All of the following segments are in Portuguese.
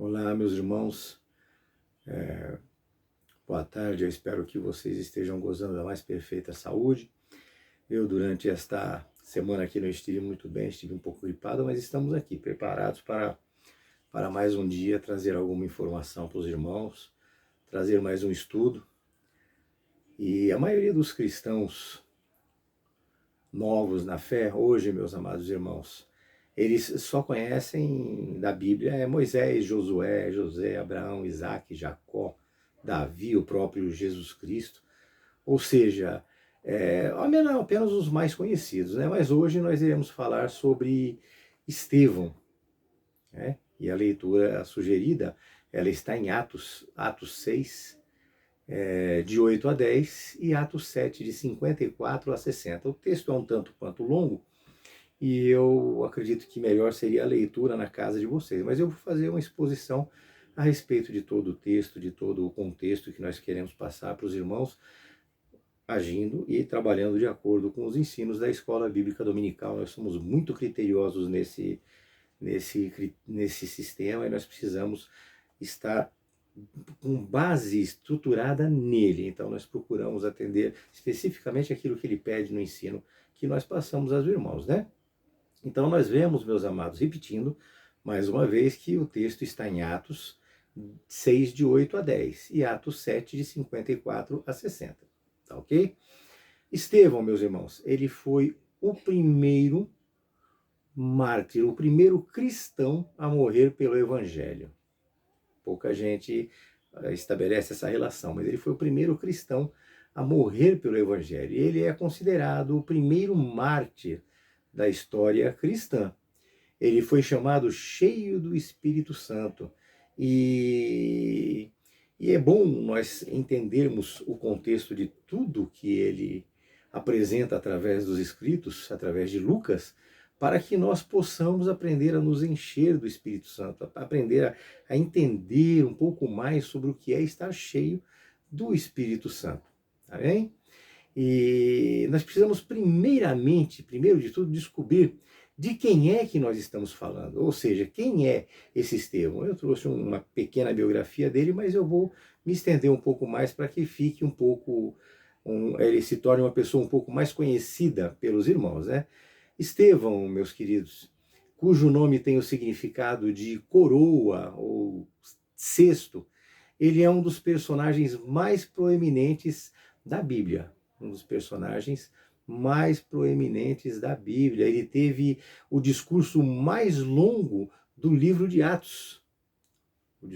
Olá, meus irmãos, boa tarde, eu espero que vocês estejam gozando da mais perfeita saúde. Eu, durante esta semana aqui, não estive muito bem, estive um pouco gripado, mas estamos aqui, preparados para mais um dia, trazer alguma informação para os irmãos, trazer mais um estudo. E a maioria dos cristãos novos na fé, hoje, meus amados irmãos, eles só conhecem da Bíblia Moisés, Josué, José, Abraão, Isaac, Jacó, Davi, o próprio Jesus Cristo. Ou seja, apenas os mais conhecidos, né? Mas hoje nós iremos falar sobre Estevão, né? E a leitura sugerida, ela está em Atos 6, de 8 a 10, e Atos 7, de 54 a 60. O texto é um tanto quanto longo, e eu acredito que melhor seria a leitura na casa de vocês. Mas eu vou fazer uma exposição a respeito de todo o texto, de todo o contexto que nós queremos passar para os irmãos, agindo e trabalhando de acordo com os ensinos da Escola Bíblica Dominical. Nós somos muito criteriosos nesse sistema, e nós precisamos estar com base estruturada nele. Então nós procuramos atender especificamente aquilo que ele pede no ensino que nós passamos aos irmãos, né? Então nós vemos, meus amados, repetindo mais uma vez, que o texto está em Atos 6, de 8 a 10, e Atos 7, de 54 a 60, tá ok? Estevão, meus irmãos, ele foi o primeiro mártir, o primeiro cristão a morrer pelo Evangelho. Pouca gente estabelece essa relação, mas ele foi o primeiro cristão a morrer pelo Evangelho. Ele é considerado o primeiro mártir da história cristã. Ele foi chamado cheio do Espírito Santo. E é bom nós entendermos o contexto de tudo que ele apresenta através dos escritos, através de Lucas, para que nós possamos aprender a nos encher do Espírito Santo, aprender a entender um pouco mais sobre o que é estar cheio do Espírito Santo. Tá bem? E nós precisamos primeiro de tudo, descobrir de quem é que nós estamos falando, ou seja, quem é esse Estevão. Eu trouxe uma pequena biografia dele, mas eu vou me estender um pouco mais para que fique um pouco, ele se torne uma pessoa um pouco mais conhecida pelos irmãos, né? Estevão, meus queridos, cujo nome tem o significado de coroa ou cesto, ele é um dos personagens mais proeminentes da Bíblia. Um dos personagens mais proeminentes da Bíblia. Ele teve o discurso mais longo do livro de Atos. O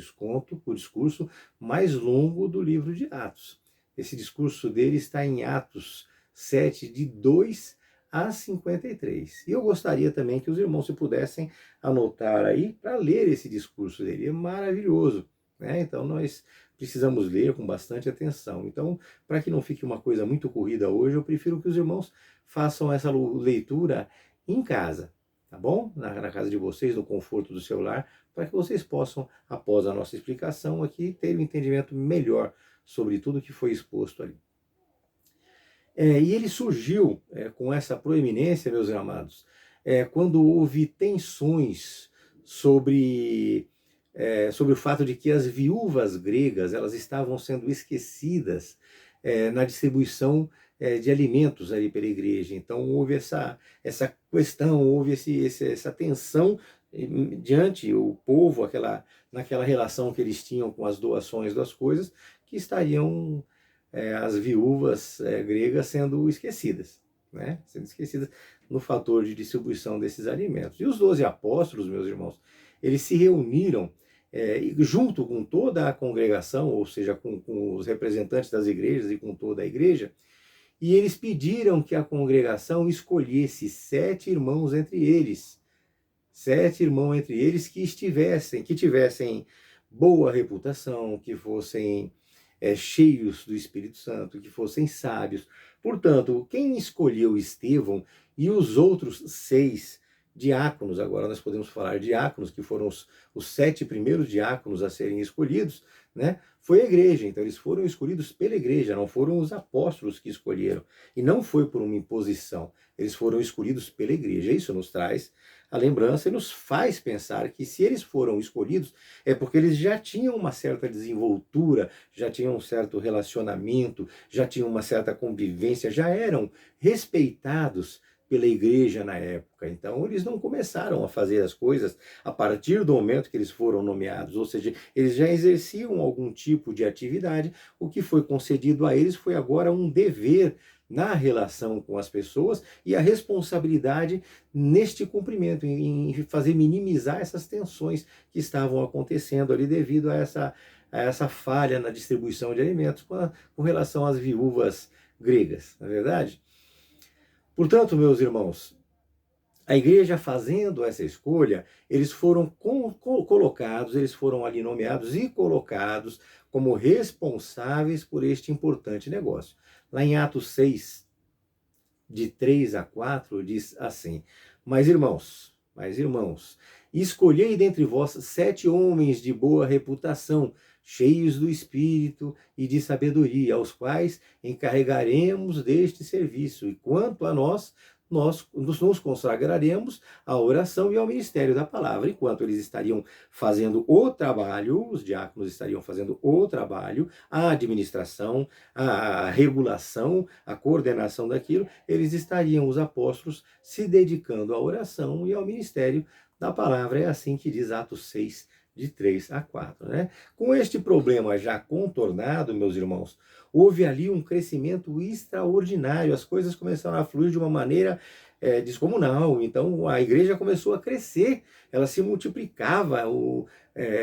discurso mais longo do livro de Atos. Esse discurso dele está em Atos 7, de 2 a 53. E eu gostaria também que os irmãos se pudessem anotar aí para ler esse discurso dele. É maravilhoso, né? Então nós precisamos ler com bastante atenção. Então, para que não fique uma coisa muito corrida hoje, eu prefiro que os irmãos façam essa leitura em casa, tá bom? Na casa de vocês, no conforto do seu lar, para que vocês possam, após a nossa explicação aqui, ter um entendimento melhor sobre tudo que foi exposto ali. E ele surgiu com essa proeminência, meus amados, quando houve tensões sobre o fato de que as viúvas gregas elas estavam sendo esquecidas na distribuição de alimentos ali pela igreja. Então houve essa questão, houve essa tensão diante o povo, naquela relação que eles tinham com as doações das coisas, que estariam as viúvas gregas sendo esquecidas, né? Sendo esquecidas no fator de distribuição desses alimentos. E os 12 apóstolos, meus irmãos, eles se reuniram junto com toda a congregação, ou seja, com os representantes das igrejas e com toda a igreja, e eles pediram que a congregação escolhesse 7 irmãos entre eles, 7 irmãos entre eles que tivessem boa reputação, que fossem cheios do Espírito Santo, que fossem sábios. Portanto, quem escolheu Estevão e os outros 6 diáconos, agora nós podemos falar diáconos, que foram os 7 primeiros diáconos a serem escolhidos, né? Foi a igreja. Então eles foram escolhidos pela igreja, não foram os apóstolos que escolheram. E não foi por uma imposição, eles foram escolhidos pela igreja. Isso nos traz a lembrança nos faz pensar que se eles foram escolhidos é porque eles já tinham uma certa desenvoltura, já tinham um certo relacionamento, já tinham uma certa convivência, já eram respeitados pela igreja na época. Então, eles não começaram a fazer as coisas a partir do momento que eles foram nomeados, ou seja, eles já exerciam algum tipo de atividade. O que foi concedido a eles foi agora um dever na relação com as pessoas e a responsabilidade neste cumprimento, em fazer minimizar essas tensões que estavam acontecendo ali devido a essa falha na distribuição de alimentos com relação às viúvas gregas, não é verdade? Portanto, meus irmãos, a igreja fazendo essa escolha, eles foram colocados, eles foram ali nomeados e colocados como responsáveis por este importante negócio. Lá em Atos 6, de 3 a 4, diz assim: mas irmãos, escolhei dentre vós 7 homens de boa reputação, cheios do Espírito e de sabedoria, aos quais encarregaremos deste serviço. E quanto a nós nos consagraremos à oração e ao ministério da palavra. Enquanto eles estariam fazendo o trabalho, os diáconos estariam fazendo o trabalho, a administração, a regulação, a coordenação daquilo, eles estariam, os apóstolos, se dedicando à oração e ao ministério da palavra. É assim que diz Atos 6, de 3 a 4. Né? Com este problema já contornado, meus irmãos, houve ali um crescimento extraordinário, as coisas começaram a fluir de uma maneira descomunal. Então a igreja começou a crescer, ela se multiplicava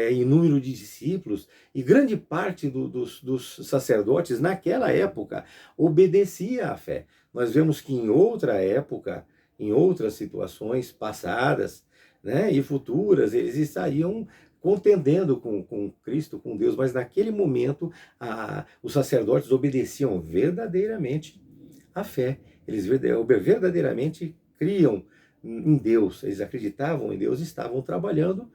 em número de discípulos, e grande parte dos sacerdotes naquela época obedecia à fé. Nós vemos que em outra época, em outras situações passadas, né, e futuras, eles estariam contendendo com Cristo, com Deus, mas naquele momento os sacerdotes obedeciam verdadeiramente à fé. Eles verdadeiramente criam em Deus, eles acreditavam em Deus e estavam trabalhando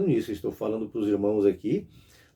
nisso. Estou falando para os irmãos aqui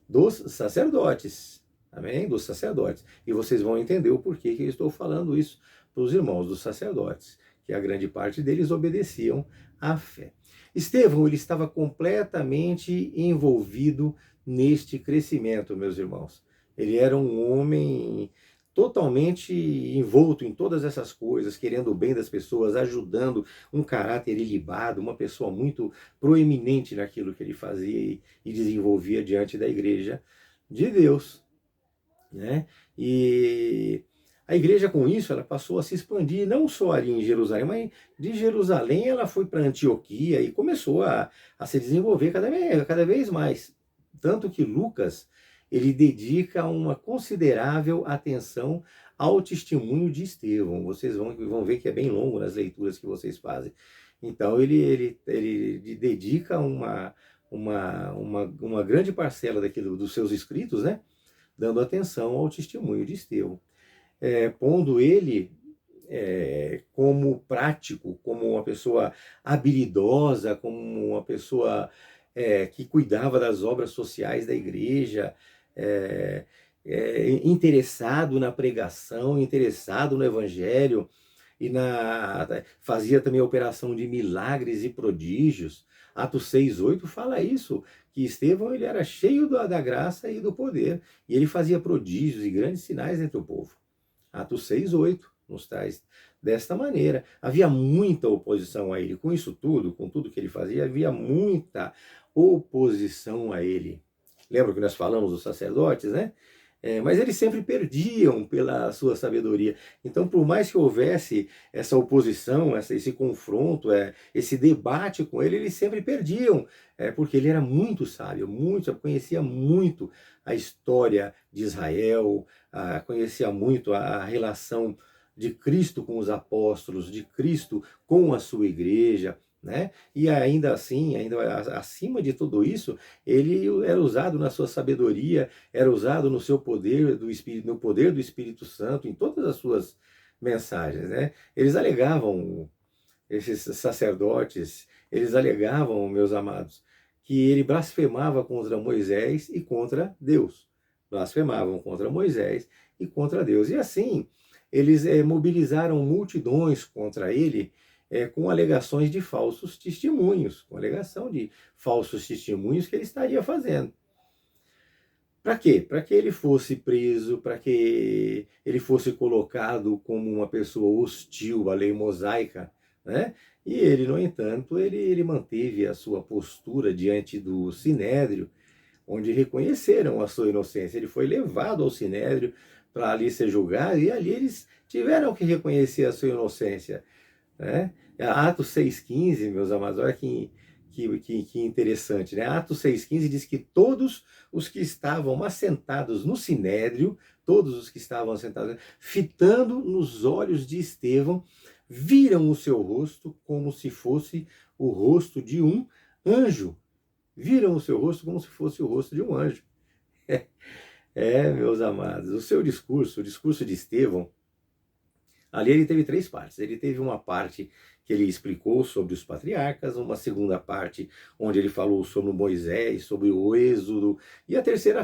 dos sacerdotes, amém? Dos sacerdotes. E vocês vão entender o porquê que eu estou falando isso para os irmãos dos sacerdotes, que a grande parte deles obedeciam à fé. Estevão, ele estava completamente envolvido neste crescimento, meus irmãos. Ele era um homem totalmente envolto em todas essas coisas, querendo o bem das pessoas, ajudando, um caráter ilibado, uma pessoa muito proeminente naquilo que ele fazia e desenvolvia diante da igreja de Deus, né? E a igreja, com isso, ela passou a se expandir, não só ali em Jerusalém, mas de Jerusalém ela foi para Antioquia e começou a se desenvolver cada vez mais. Tanto que Lucas, ele dedica uma considerável atenção ao testemunho de Estevão. Vocês vão ver que é bem longo nas leituras que vocês fazem. Então, ele dedica uma grande parcela dos seus escritos, né, dando atenção ao testemunho de Estevão. Pondo ele como prático, como uma pessoa habilidosa, como uma pessoa que cuidava das obras sociais da igreja, interessado na pregação, interessado no evangelho, e fazia também a operação de milagres e prodígios. Atos 6:8 fala isso, que Estevão, ele era cheio da graça e do poder, e ele fazia prodígios e grandes sinais entre o povo. Atos 6:8 nos traz desta maneira. Havia muita oposição a ele. Com isso tudo, com tudo que ele fazia, havia muita oposição a ele. Lembra que nós falamos dos sacerdotes, né? Mas eles sempre perdiam pela sua sabedoria. Então, por mais que houvesse essa oposição, esse confronto, esse debate com ele, eles sempre perdiam, porque ele era muito sábio, conhecia muito a história de Israel, conhecia muito a relação de Cristo com os apóstolos, de Cristo com a sua igreja, né? E ainda assim, ainda acima de tudo isso, ele era usado na sua sabedoria, era usado no seu poder do Espírito, no poder do Espírito Santo, em todas as suas mensagens, né? Esses sacerdotes, eles alegavam, meus amados, que ele blasfemava contra Moisés e contra Deus. Blasfemavam contra Moisés e contra Deus. E assim, eles mobilizaram multidões contra ele, com alegações de falsos testemunhos, com alegação de falsos testemunhos que ele estaria fazendo. Para quê? Para que ele fosse preso, para que ele fosse colocado como uma pessoa hostil à lei mosaica, né? E ele, no entanto, ele manteve a sua postura diante do Sinédrio, onde reconheceram a sua inocência. Ele foi levado ao Sinédrio para ali ser julgado, e ali eles tiveram que reconhecer a sua inocência, né? Atos 6,15, meus amados, olha que interessante, né? Atos 6,15 diz que todos os que estavam assentados no Sinédrio, todos os que estavam assentados, fitando nos olhos de Estevão, viram o seu rosto como se fosse o rosto de um anjo. Viram o seu rosto como se fosse o rosto de um anjo. Meus amados, o seu discurso, o discurso de Estevão, ali ele teve 3 partes. Ele teve uma parte que ele explicou sobre os patriarcas, uma segunda parte onde ele falou sobre Moisés, sobre o Êxodo, e a terceira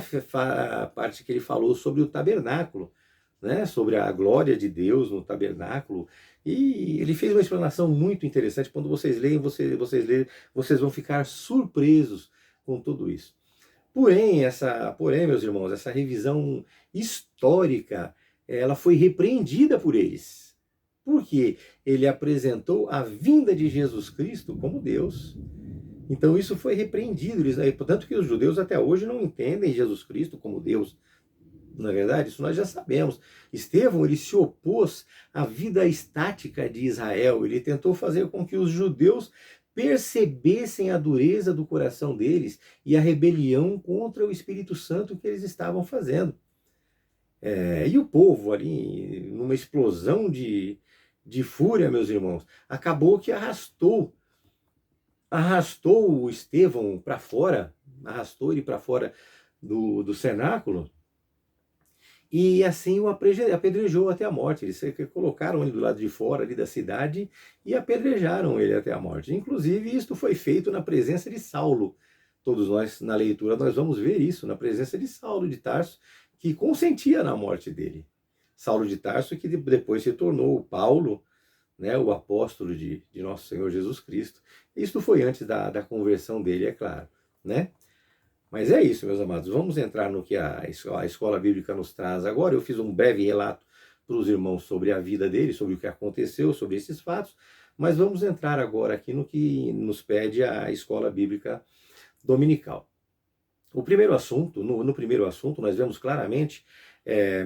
parte que ele falou sobre o tabernáculo, né? Sobre a glória de Deus no tabernáculo. E ele fez uma explanação muito interessante. Quando vocês leem, vocês vão ficar surpresos com tudo isso. Porém, meus irmãos, essa revisão histórica, ela foi repreendida por eles. Porque ele apresentou a vinda de Jesus Cristo como Deus. Então isso foi repreendido. Tanto que os judeus até hoje não entendem Jesus Cristo como Deus. Na verdade, isso nós já sabemos. Estevão, ele se opôs à vida estática de Israel. Ele tentou fazer com que os judeus percebessem a dureza do coração deles e a rebelião contra o Espírito Santo que eles estavam fazendo. E o povo ali, numa explosão de fúria, meus irmãos, acabou que arrastou o Estevão para fora, arrastou ele para fora do cenáculo, e assim o apedrejou até a morte. Eles colocaram ele do lado de fora ali da cidade e apedrejaram ele até a morte. Inclusive, isto foi feito na presença de Saulo. Todos nós, na leitura, nós vamos ver isso, na presença de Saulo de Tarso, que consentia na morte dele. Saulo de Tarso, que depois se tornou o Paulo, né, o apóstolo de nosso Senhor Jesus Cristo. Isto foi antes da conversão dele, é claro, né? Mas é isso, meus amados. Vamos entrar no que a escola bíblica nos traz agora. Eu fiz um breve relato para os irmãos sobre a vida dele, sobre o que aconteceu, sobre esses fatos, mas vamos entrar agora aqui no que nos pede a escola bíblica dominical. O primeiro assunto, no primeiro assunto, nós vemos claramente,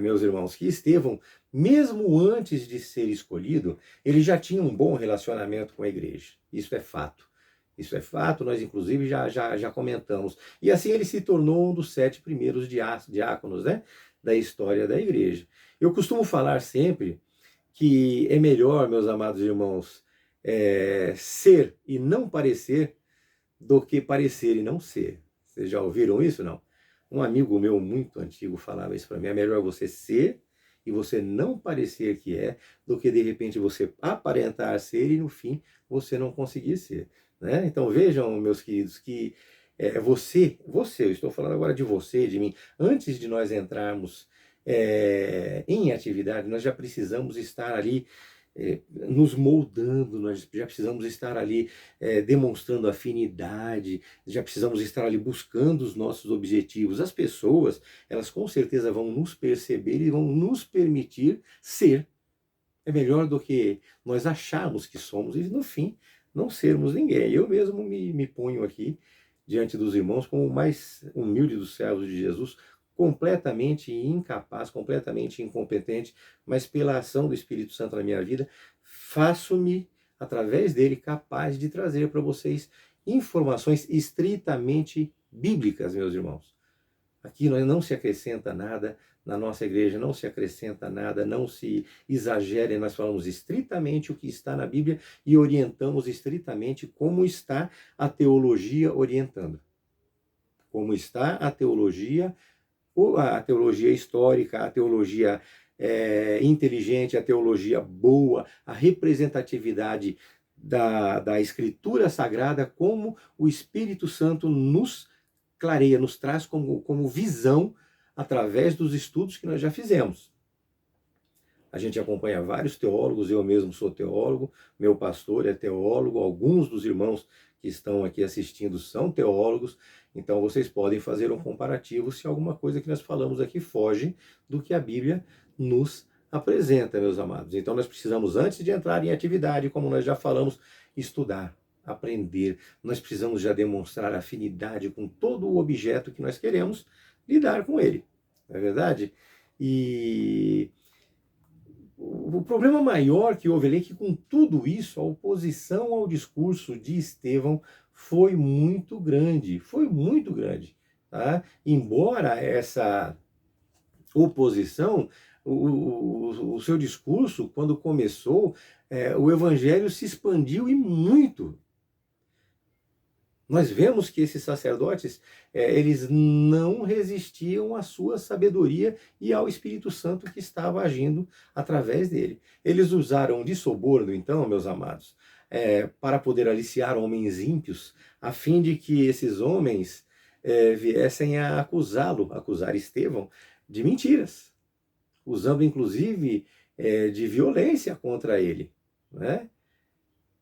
meus irmãos, que Estevão, mesmo antes de ser escolhido, ele já tinha um bom relacionamento com a igreja. Isso é fato. Isso é fato, nós inclusive já comentamos. E assim ele se tornou um dos 7 primeiros diáconos, né, da história da igreja. Eu costumo falar sempre que é melhor, meus amados irmãos, ser e não parecer do que parecer e não ser. Vocês já ouviram isso, não? Um amigo meu muito antigo falava isso para mim: é melhor você ser e você não parecer que é, do que de repente você aparentar ser e no fim você não conseguir ser. Né? Então vejam, meus queridos, que eu estou falando agora de você, de mim, antes de nós entrarmos em atividade, nós já precisamos estar ali nos moldando, nós já precisamos estar ali demonstrando afinidade, já precisamos estar ali buscando os nossos objetivos. As pessoas, elas com certeza vão nos perceber e vão nos permitir ser. É melhor do que nós acharmos que somos e no fim não sermos ninguém. Eu mesmo me ponho aqui diante dos irmãos como o mais humilde dos servos de Jesus, completamente incapaz, completamente incompetente, mas pela ação do Espírito Santo na minha vida, faço-me, através dele, capaz de trazer para vocês informações estritamente bíblicas, meus irmãos. Aqui não se acrescenta nada, na nossa igreja não se acrescenta nada, não se exagere, nós falamos estritamente o que está na Bíblia e orientamos estritamente como está a teologia orientando. Como está a teologia histórica, a teologia inteligente, a teologia boa, a representatividade da Escritura Sagrada, como o Espírito Santo nos clareia, nos traz como visão através dos estudos que nós já fizemos. A gente acompanha vários teólogos, eu mesmo sou teólogo, meu pastor é teólogo, alguns dos irmãos que estão aqui assistindo são teólogos, então vocês podem fazer um comparativo se alguma coisa que nós falamos aqui foge do que a Bíblia nos apresenta, meus amados. Então nós precisamos, antes de entrar em atividade, como nós já falamos, estudar, aprender. Nós precisamos já demonstrar afinidade com todo o objeto que nós queremos lidar com ele, não é verdade? E o problema maior que houve ali é que, com tudo isso, a oposição ao discurso de Estevão foi muito grande, tá? Embora essa oposição, o seu discurso, quando começou, o evangelho se expandiu e muito. Nós vemos que esses sacerdotes, eles não resistiam à sua sabedoria e ao Espírito Santo que estava agindo através dele. Eles usaram de suborno, então, meus amados, para poder aliciar homens ímpios, a fim de que esses homens viessem a acusar Estevão de mentiras, usando inclusive de violência contra ele, né?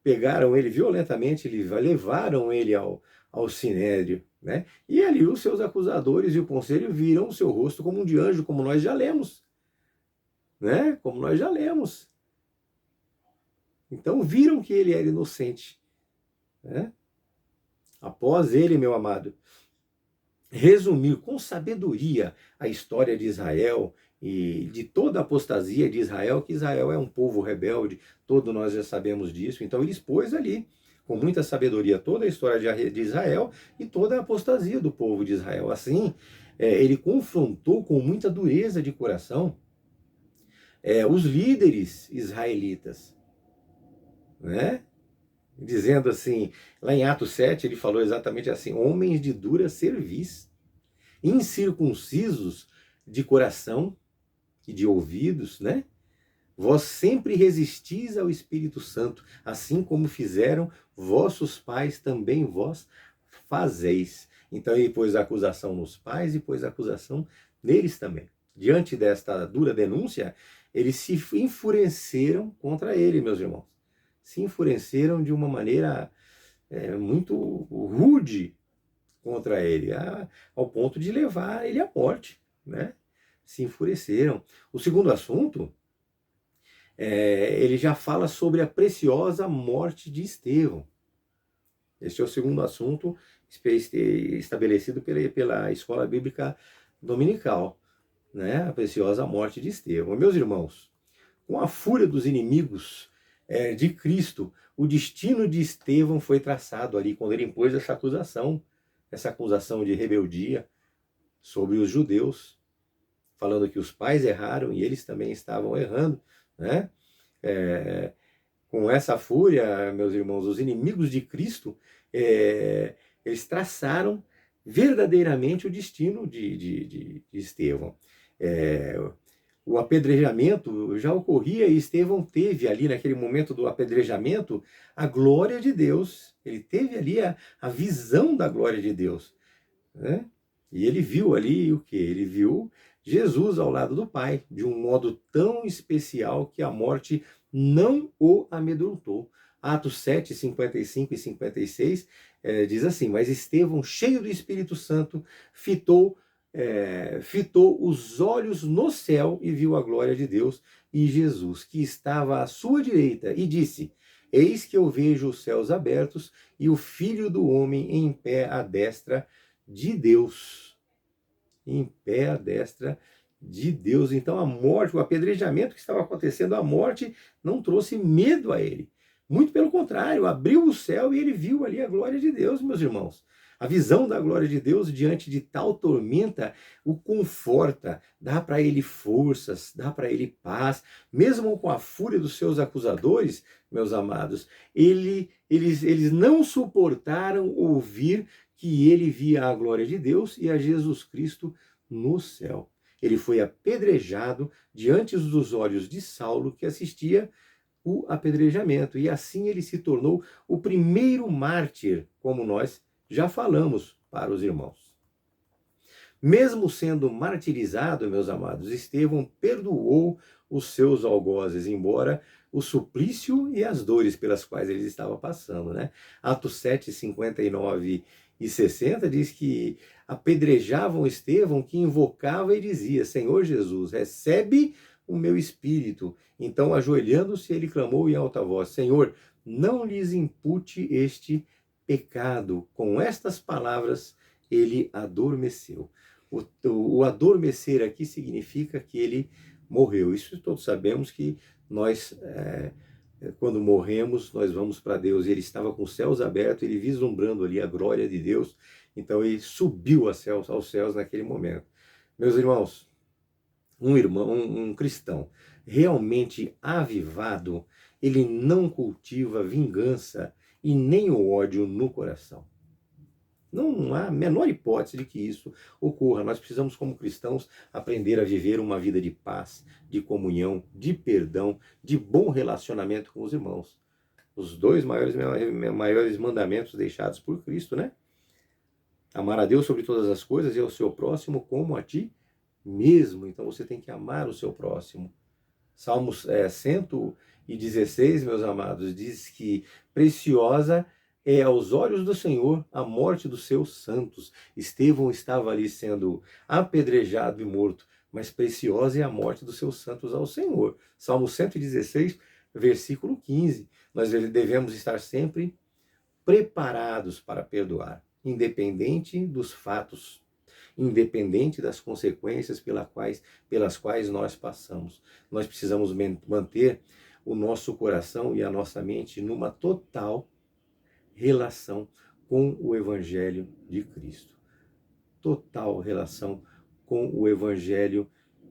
Pegaram ele violentamente, levaram ele ao sinédrio, né? E ali os seus acusadores e o conselho viram o seu rosto como um de anjo, como nós já lemos, né? Como nós já lemos. Então viram que ele era inocente, né? Após ele, meu amado, resumir com sabedoria a história de Israel e de toda a apostasia de Israel, que Israel é um povo rebelde, todos nós já sabemos disso. Então ele expôs ali, com muita sabedoria, toda a história de Israel e toda a apostasia do povo de Israel. Assim, ele confrontou com muita dureza de coração os líderes israelitas, né? Dizendo assim, lá em Atos 7, ele falou exatamente assim: homens de dura cerviz, incircuncisos de coração e de ouvidos, né? Vós sempre resistis ao Espírito Santo, assim como fizeram vossos pais, também vós fazeis. Então ele pôs a acusação nos pais e pôs a acusação neles também. Diante desta dura denúncia, eles se enfureceram contra ele, meus irmãos. Se enfureceram de uma maneira muito rude contra ele, ao ponto de levar ele à morte, né? Se enfureceram. O segundo assunto, ele já fala sobre a preciosa morte de Estevão. Este é o segundo assunto estabelecido pela Escola Bíblica Dominical, né? A preciosa morte de Estevão. Meus irmãos, com a fúria dos inimigos de Cristo, o destino de Estevão foi traçado ali, quando ele impôs essa acusação de rebeldia sobre os judeus, falando que os pais erraram e eles também estavam errando, né? Com essa fúria, meus irmãos, os inimigos de Cristo, eles traçaram verdadeiramente o destino de Estevão. O apedrejamento já ocorria e Estevão teve ali, naquele momento do apedrejamento, a glória de Deus. Ele teve ali a visão da glória de Deus, né? E ele viu ali o quê? Ele viu Jesus ao lado do Pai, de um modo tão especial que a morte não o amedrontou. Atos 7, 55 e 56 diz assim: mas Estevão, cheio do Espírito Santo, fitou os olhos no céu e viu a glória de Deus e Jesus, que estava à sua direita, e disse: eis que eu vejo os céus abertos e o Filho do Homem em pé à destra de Deus. Em pé à destra de Deus. Então a morte, o apedrejamento que estava acontecendo, a morte não trouxe medo a ele. Muito pelo contrário, abriu o céu e ele viu ali a glória de Deus, meus irmãos. A visão da glória de Deus diante de tal tormenta o conforta, dá para ele forças, dá para ele paz, mesmo com a fúria dos seus acusadores, meus amados. Eles não suportaram ouvir que ele via a glória de Deus e a Jesus Cristo no céu. Ele foi apedrejado diante dos olhos de Saulo, que assistia o apedrejamento, e assim ele se tornou o primeiro mártir, como nós já falamos para os irmãos. Mesmo sendo martirizado, meus amados, Estevão perdoou os seus algozes, embora o suplício e as dores pelas quais ele estava passando, né? Atos 7, 59 e 60 diz que apedrejavam Estevão, que invocava e dizia: Senhor Jesus, recebe o meu espírito. Então, ajoelhando-se, ele clamou em alta voz: Senhor, não lhes impute este pecado. Com estas palavras, ele adormeceu. O adormecer aqui significa que ele morreu. Isso todos sabemos que nós, quando morremos, nós vamos para Deus. Ele estava com os céus abertos, ele vislumbrando ali a glória de Deus. Então ele subiu aos céus naquele momento. Meus irmãos, um cristão realmente avivado, ele não cultiva vingança e nem o ódio no coração. Não há a menor hipótese de que isso ocorra. Nós precisamos, como cristãos, aprender a viver uma vida de paz, de comunhão, de perdão, de bom relacionamento com os irmãos. Os dois maiores mandamentos deixados por Cristo, né? Amar a Deus sobre todas as coisas e ao seu próximo como a ti mesmo. Então você tem que amar o seu próximo. Salmos 116, meus amados, diz que preciosa é aos olhos do Senhor a morte dos seus santos. Estevão estava ali sendo apedrejado e morto, mas preciosa é a morte dos seus santos ao Senhor. Salmo 116, versículo 15. Nós devemos estar sempre preparados para perdoar, independente dos fatos, independente das consequências pelas quais nós passamos. Nós precisamos manter o nosso coração e a nossa mente numa total relação com o Evangelho de Cristo. Total relação com o Evangelho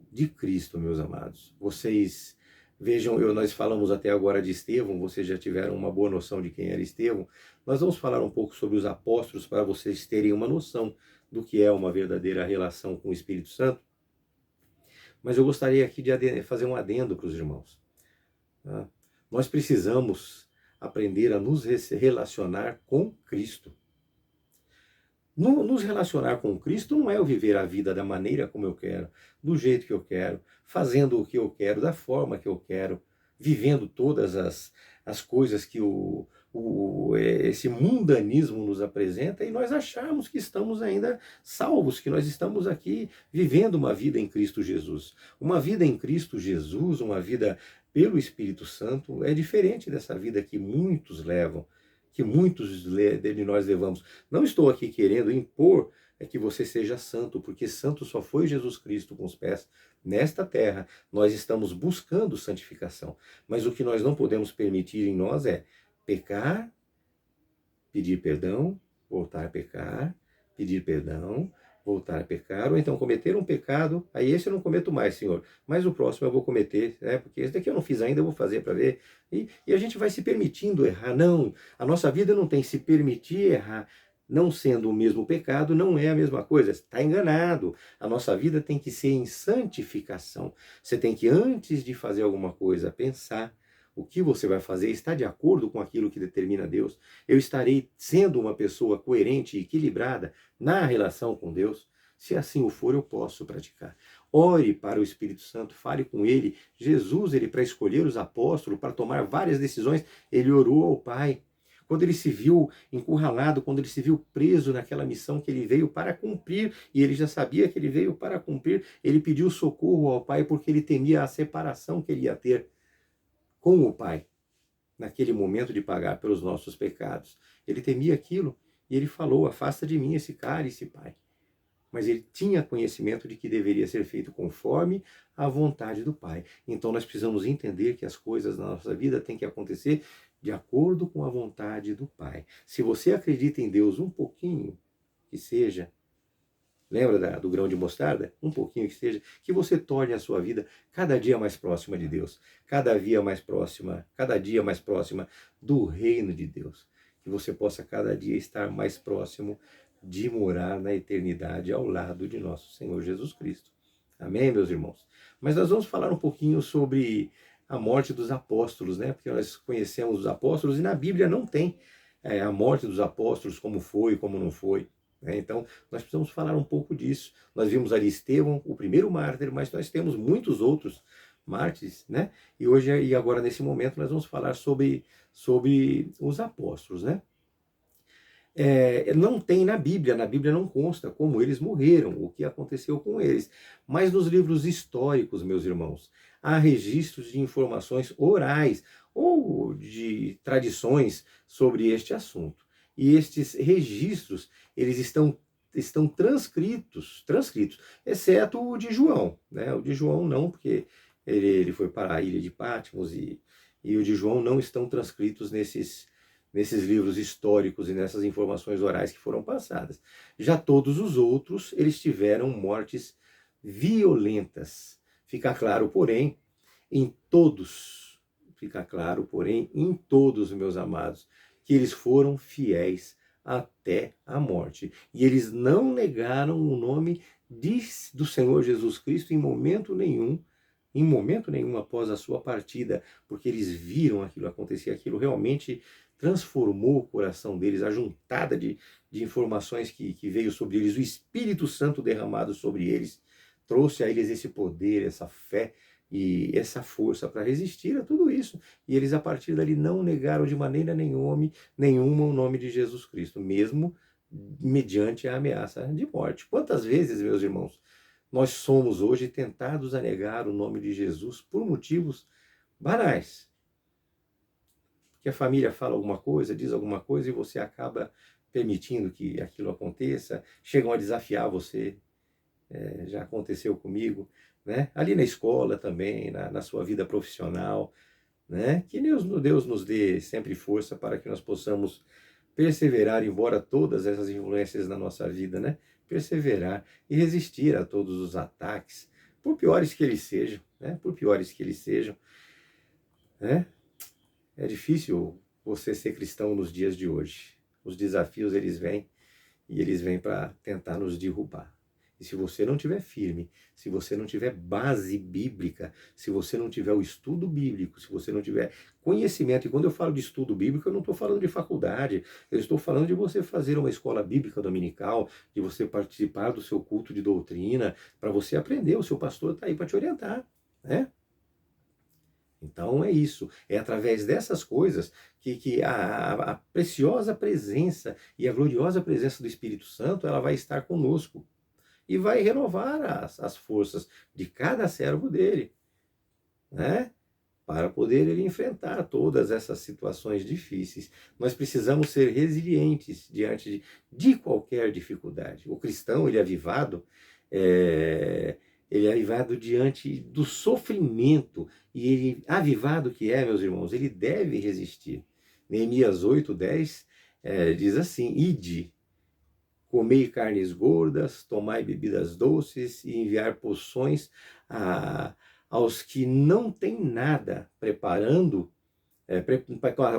de Cristo, meus amados. Vocês vejam, nós falamos até agora de Estevão, vocês já tiveram uma boa noção de quem era Estevão. Nós vamos falar um pouco sobre os apóstolos para vocês terem uma noção do que é uma verdadeira relação com o Espírito Santo. Mas eu gostaria aqui de fazer um adendo para os irmãos. Nós precisamos aprender a nos relacionar com Cristo. Nos relacionar com Cristo não é eu viver a vida da maneira como eu quero, do jeito que eu quero, fazendo o que eu quero, da forma que eu quero, vivendo todas as coisas que esse mundanismo nos apresenta e nós acharmos que estamos ainda salvos, que nós estamos aqui vivendo uma vida em Cristo Jesus. Uma vida em Cristo Jesus, uma vida pelo Espírito Santo, é diferente dessa vida que muitos levam, que muitos de nós levamos. Não estou aqui querendo impor que você seja santo, porque santo só foi Jesus Cristo com os pés nesta terra. Nós estamos buscando santificação, mas o que nós não podemos permitir em nós é pecar, pedir perdão, voltar a pecar, pedir perdão, voltar a pecar, ou então cometer um pecado, aí esse eu não cometo mais, Senhor, mas o próximo eu vou cometer, porque esse daqui eu não fiz ainda, eu vou fazer para ver, e a gente vai se permitindo errar. Não, a nossa vida não tem se permitir errar, não sendo o mesmo pecado, não é a mesma coisa, está enganado. A nossa vida tem que ser em santificação. Você tem que, antes de fazer alguma coisa, pensar o que você vai fazer, está de acordo com aquilo que determina Deus? Eu estarei sendo uma pessoa coerente e equilibrada na relação com Deus? Se assim o for, eu posso praticar. Ore para o Espírito Santo, fale com ele. Jesus, para escolher os apóstolos, para tomar várias decisões, ele orou ao Pai. Quando ele se viu encurralado, quando ele se viu preso naquela missão que ele veio para cumprir, e ele já sabia que ele veio para cumprir, ele pediu socorro ao Pai porque ele temia a separação que ele ia ter com o Pai, naquele momento de pagar pelos nossos pecados. Ele temia aquilo e ele falou: afasta de mim esse cálice, Pai. Mas ele tinha conhecimento de que deveria ser feito conforme a vontade do Pai. Então nós precisamos entender que as coisas na nossa vida têm que acontecer de acordo com a vontade do Pai. Se você acredita em Deus um pouquinho, que seja, lembra do grão de mostarda? Um pouquinho que seja, que você torne a sua vida cada dia mais próxima de Deus, cada dia mais próxima do reino de Deus. Que você possa cada dia estar mais próximo de morar na eternidade ao lado de nosso Senhor Jesus Cristo. Amém, meus irmãos? Mas nós vamos falar um pouquinho sobre a morte dos apóstolos, né? Porque nós conhecemos os apóstolos e na Bíblia não tem a morte dos apóstolos, como foi, como não foi. né? Então, nós precisamos falar um pouco disso. Nós vimos ali Estevão, o primeiro mártir, mas nós temos muitos outros mártires, né? E hoje e agora nesse momento nós vamos falar sobre os apóstolos, né? Não tem na Bíblia não consta como eles morreram, o que aconteceu com eles. Mas nos livros históricos, meus irmãos, há registros de informações orais ou de tradições sobre este assunto. E estes registros, eles estão transcritos, exceto o de João, né? O de João não, porque ele foi para a ilha de Patmos e o de João não estão transcritos nesses livros históricos e nessas informações orais que foram passadas. Já todos os outros, eles tiveram mortes violentas. Fica claro, porém, em todos, meus amados, que eles foram fiéis até a morte. E eles não negaram o nome do Senhor Jesus Cristo em momento nenhum após a sua partida, porque eles viram aquilo acontecer, aquilo realmente transformou o coração deles, a juntada de informações que veio sobre eles, o Espírito Santo derramado sobre eles, trouxe a eles esse poder, essa fé e essa força para resistir a tudo isso. E eles, a partir dali, não negaram de maneira nenhuma o nome de Jesus Cristo, mesmo mediante a ameaça de morte. Quantas vezes, meus irmãos, nós somos hoje tentados a negar o nome de Jesus por motivos banais? Que a família fala alguma coisa, diz alguma coisa e você acaba permitindo que aquilo aconteça, chegam a desafiar você, já aconteceu comigo, né? Ali na escola também, na sua vida profissional, né? Que Deus nos dê sempre força para que nós possamos perseverar, embora todas essas influências na nossa vida, né? Perseverar e resistir a todos os ataques, por piores que eles sejam, né? Por piores que eles sejam, né? É difícil você ser cristão nos dias de hoje. Os desafios, eles vêm para tentar nos derrubar. E se você não tiver firme, se você não tiver base bíblica, se você não tiver o estudo bíblico, se você não tiver conhecimento, e quando eu falo de estudo bíblico, eu não estou falando de faculdade, eu estou falando de você fazer uma escola bíblica dominical, de você participar do seu culto de doutrina, para você aprender, o seu pastor está aí para te orientar, né? Então é isso, é através dessas coisas que a preciosa presença e a gloriosa presença do Espírito Santo, ela vai estar conosco e vai renovar as forças de cada servo dele, né? Para poder ele enfrentar todas essas situações difíceis. Nós precisamos ser resilientes diante de qualquer dificuldade. O cristão, é, ele é avivado diante do sofrimento, e ele, avivado que é, meus irmãos, ele deve resistir. Neemias 8:10 diz assim: Ide, comei carnes gordas, tomai bebidas doces e enviar poções aos que não têm nada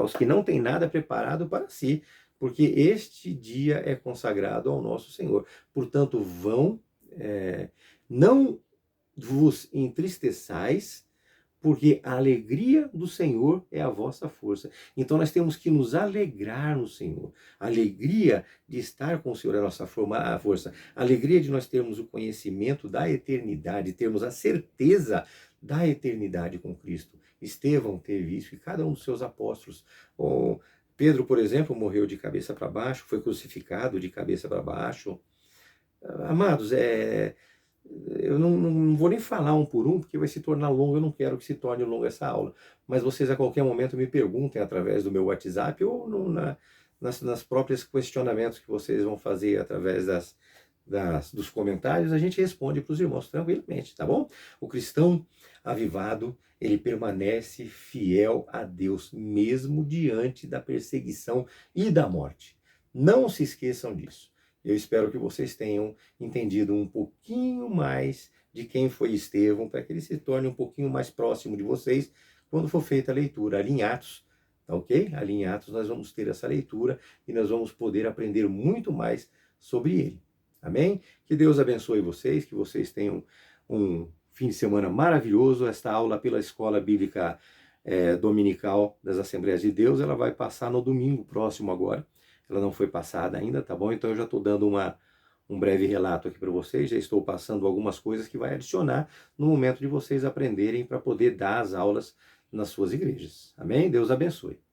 aos que não têm nada preparado para si, porque este dia é consagrado ao nosso Senhor. Portanto, não vos entristeçais, porque a alegria do Senhor é a vossa força. Então nós temos que nos alegrar no Senhor. A alegria de estar com o Senhor é a nossa força. A alegria de nós termos o conhecimento da eternidade, termos a certeza da eternidade com Cristo. Estevão teve isso e cada um dos seus apóstolos. Pedro, por exemplo, morreu de cabeça para baixo, foi crucificado de cabeça para baixo. Amados, eu não vou nem falar um por um, porque vai se tornar longo, eu não quero que se torne longa essa aula. Mas vocês a qualquer momento me perguntem através do meu WhatsApp ou nas próprios questionamentos que vocês vão fazer através dos comentários, a gente responde para os irmãos tranquilamente, tá bom? O cristão avivado, ele permanece fiel a Deus, mesmo diante da perseguição e da morte. Não se esqueçam disso. Eu espero que vocês tenham entendido um pouquinho mais de quem foi Estevão, para que ele se torne um pouquinho mais próximo de vocês quando for feita a leitura. Ali em Atos, tá ok? Ali em Atos nós vamos ter essa leitura e nós vamos poder aprender muito mais sobre ele. Amém? Que Deus abençoe vocês, que vocês tenham um fim de semana maravilhoso. Esta aula pela Escola Bíblica Dominical das Assembleias de Deus, ela vai passar no domingo próximo agora, ela não foi passada ainda, tá bom? Então eu já estou dando um breve relato aqui para vocês, já estou passando algumas coisas que vai adicionar no momento de vocês aprenderem para poder dar as aulas nas suas igrejas. Amém? Deus abençoe.